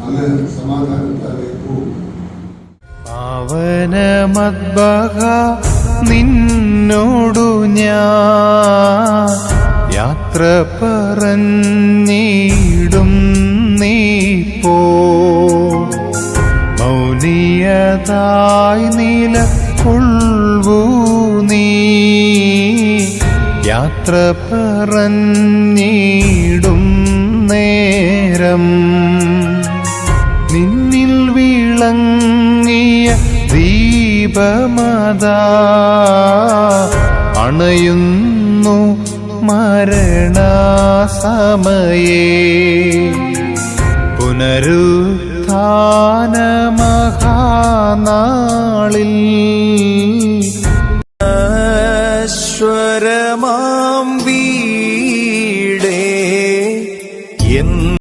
അങ്ങ് സമാധാനത്താലെ പോകും. പാവന മദ്ബഹ നിന്നോടു ഞാൻ യാത്ര പറഞ്ഞിടും നീ പോ മൗനിയതായി നിലകൊള്ളൂ നീ യാത്ര പറഞ്ഞിടും നേരം നിന്നിൽ വിളങ്ങിയ ദീപമതാ അണയുന്നു മരണസമയേ പുനരുത്ഥാന മഹാനാളിൽ